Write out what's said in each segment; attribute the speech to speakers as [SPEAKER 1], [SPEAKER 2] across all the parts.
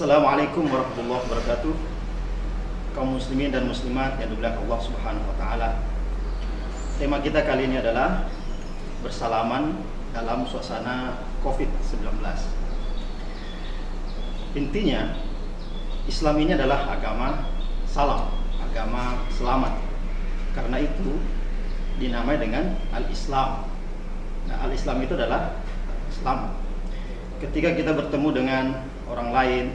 [SPEAKER 1] Assalamualaikum warahmatullahi wabarakatuh. Kaum muslimin dan muslimat yang dimuliakan Allah Subhanahu wa taala. Tema kita kali ini adalah bersalaman dalam suasana Covid-19. Intinya, Islam ini adalah agama salam, agama selamat. Karena itu dinamai dengan Al-Islam. Nah, Al-Islam itu adalah selamat. Ketika kita bertemu dengan orang lain,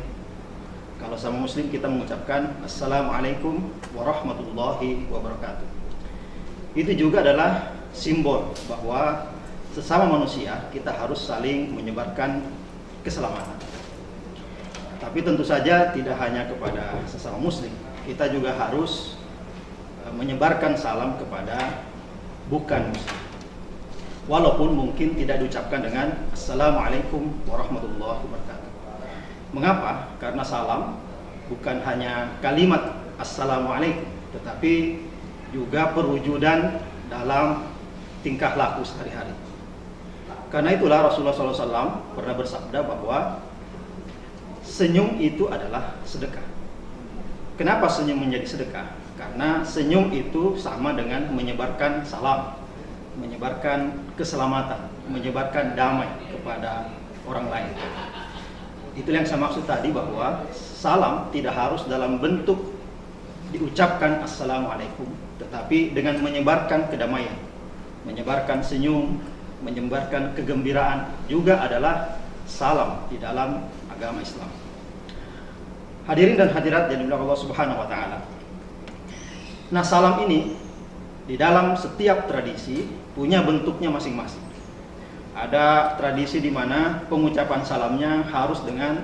[SPEAKER 1] kalau sama muslim kita mengucapkan Assalamualaikum warahmatullahi wabarakatuh. Itu juga adalah simbol bahwa sesama manusia kita harus saling menyebarkan keselamatan. Tapi tentu saja tidak hanya kepada sesama muslim, kita juga harus menyebarkan salam kepada bukan muslim. Walaupun mungkin tidak diucapkan dengan Assalamualaikum warahmatullahi wabarakatuh. Mengapa? Karena salam bukan hanya kalimat Assalamualaikum, tetapi juga perwujudan dalam tingkah laku sehari-hari. Karena itulah Rasulullah SAW pernah bersabda bahwa senyum itu adalah sedekah. Kenapa senyum menjadi sedekah? Karena senyum itu sama dengan menyebarkan salam, menyebarkan keselamatan, menyebarkan damai kepada orang lain. Itulah yang saya maksud tadi, bahwa salam tidak harus dalam bentuk diucapkan Assalamualaikum, tetapi dengan menyebarkan kedamaian, menyebarkan senyum, menyebarkan kegembiraan juga adalah salam di dalam agama Islam. Hadirin dan hadirat yang dimuliakan Allah Subhanahu wa taala. Nah, salam ini di dalam setiap tradisi punya bentuknya masing-masing. Ada tradisi di mana pengucapan salamnya harus dengan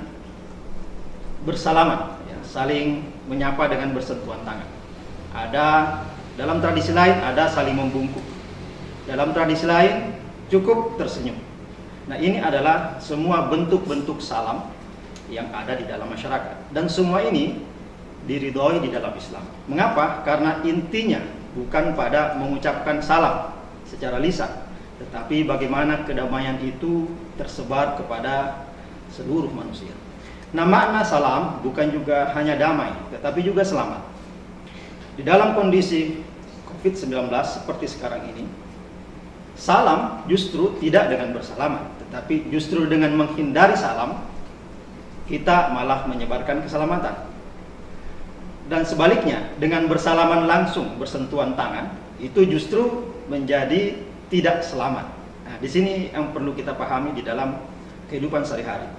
[SPEAKER 1] bersalaman, ya, saling menyapa dengan bersentuhan tangan. Ada dalam tradisi lain ada saling membungkuk. Dalam tradisi lain cukup tersenyum. Nah, ini adalah semua bentuk-bentuk salam yang ada di dalam masyarakat, dan semua ini diridhoi di dalam Islam. Mengapa? Karena intinya bukan pada mengucapkan salam secara lisan, tetapi bagaimana kedamaian itu tersebar kepada seluruh manusia. Nah, makna salam bukan juga hanya damai, tetapi juga selamat. Di dalam kondisi Covid-19 seperti sekarang ini, salam justru tidak dengan bersalaman, tetapi justru dengan menghindari salam, kita malah menyebarkan keselamatan. Dan sebaliknya, dengan bersalaman langsung, bersentuhan tangan, itu justru menjadi tidak selamat. Nah, di sini yang perlu kita pahami di dalam kehidupan sehari-hari.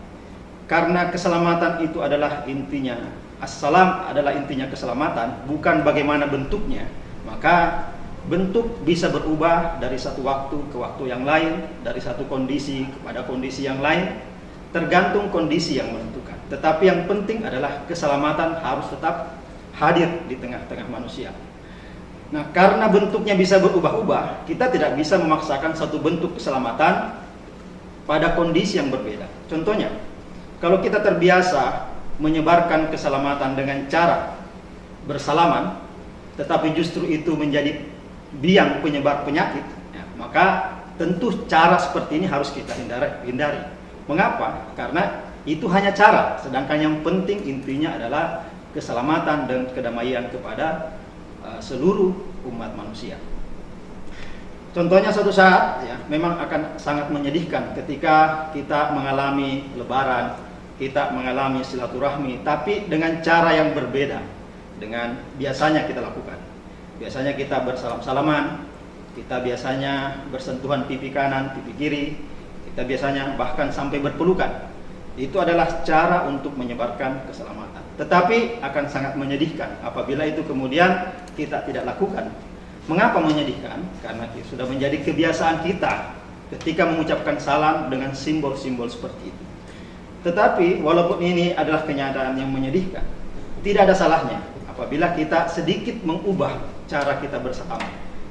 [SPEAKER 1] Karena keselamatan itu adalah intinya, assalam adalah intinya keselamatan, bukan bagaimana bentuknya, maka bentuk bisa berubah dari satu waktu ke waktu yang lain, dari satu kondisi kepada kondisi yang lain, tergantung kondisi yang menentukan. Tetapi yang penting adalah keselamatan harus tetap hadir di tengah-tengah manusia. Nah, karena bentuknya bisa berubah-ubah, kita tidak bisa memaksakan satu bentuk keselamatan pada kondisi yang berbeda. Contohnya, kalau kita terbiasa menyebarkan keselamatan dengan cara bersalaman, tetapi justru itu menjadi biang penyebar penyakit, ya, maka tentu cara seperti ini harus kita hindari. Mengapa? Karena itu hanya cara, sedangkan yang penting intinya adalah keselamatan dan kedamaian kepada seluruh umat manusia. Contohnya suatu saat, ya, memang akan sangat menyedihkan ketika kita mengalami lebaran, kita mengalami silaturahmi, tapi dengan cara yang berbeda dengan biasanya kita lakukan. Biasanya kita bersalam-salaman, kita biasanya bersentuhan pipi kanan, pipi kiri, kita biasanya bahkan sampai berpelukan. Itu adalah cara untuk menyebarkan keselamatan. Tetapi akan sangat menyedihkan apabila itu kemudian kita tidak lakukan. Mengapa menyedihkan? Karena sudah menjadi kebiasaan kita ketika mengucapkan salam dengan simbol-simbol seperti itu. Tetapi walaupun ini adalah kenyataan yang menyedihkan, tidak ada salahnya apabila kita sedikit mengubah cara kita bersalam.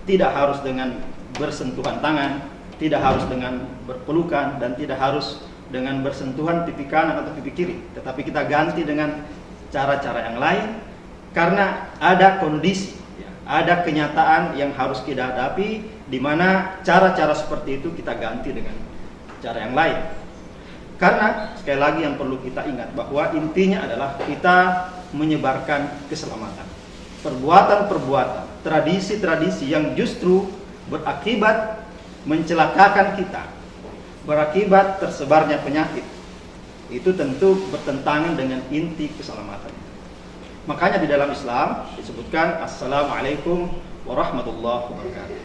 [SPEAKER 1] Tidak harus dengan bersentuhan tangan, tidak harus dengan berpelukan, dan tidak harus dengan bersentuhan pipi kanan atau pipi kiri, tetapi kita ganti dengan cara-cara yang lain, karena ada kondisi, ya, ada kenyataan yang harus kita hadapi, di mana cara-cara seperti itu kita ganti dengan cara yang lain. Karena sekali lagi yang perlu kita ingat bahwa intinya adalah kita menyebarkan keselamatan. Perbuatan-perbuatan, tradisi-tradisi yang justru berakibat mencelakakan kita, berakibat tersebarnya penyakit, itu tentu bertentangan dengan inti keselamatan. Makanya di dalam Islam disebutkan Assalamualaikum warahmatullahi wabarakatuh.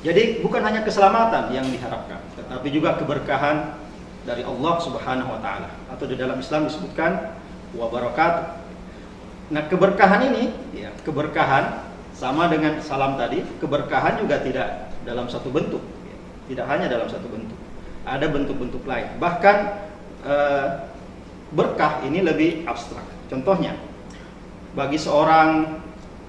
[SPEAKER 1] Jadi bukan hanya keselamatan yang diharapkan, tetapi juga keberkahan dari Allah Subhanahu wa taala, atau di dalam Islam disebutkan wabarakatuh. Nah, keberkahan ini, ya, keberkahan sama dengan salam tadi, keberkahan juga tidak dalam satu bentuk, ya, tidak hanya dalam satu bentuk. Ada bentuk-bentuk lain. Bahkan berkah ini lebih abstrak. Contohnya, bagi seorang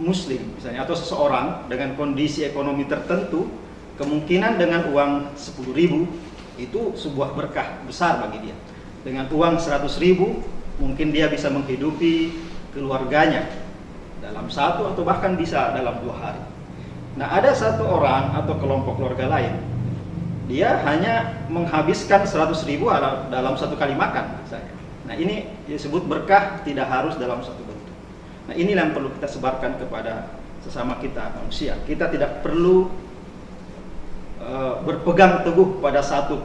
[SPEAKER 1] muslim misalnya, atau seseorang dengan kondisi ekonomi tertentu, kemungkinan dengan uang 10.000 itu sebuah berkah besar bagi dia. Dengan uang 100.000 mungkin dia bisa menghidupi keluarganya dalam 1 atau bahkan bisa dalam 2 hari. Nah, ada satu orang atau kelompok keluarga lain, dia hanya menghabiskan 100.000 dalam 1 kali makan misalnya. Nah, ini disebut berkah tidak harus dalam satu bentuk. Nah, inilah yang perlu kita sebarkan kepada sesama kita manusia. Kita tidak perlu berpegang teguh pada satu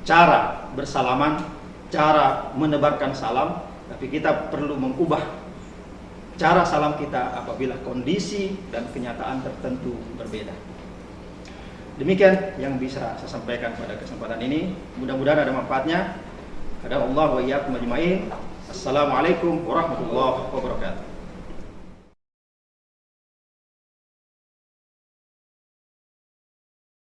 [SPEAKER 1] cara bersalaman, cara menebarkan salam, tapi kita perlu mengubah cara salam kita apabila kondisi dan kenyataan tertentu berbeda. Demikian yang bisa saya sampaikan pada kesempatan ini. Mudah-mudahan ada manfaatnya. Hadallahu wa iyyakum ajmain. Assalamualaikum warahmatullahi wabarakatuh.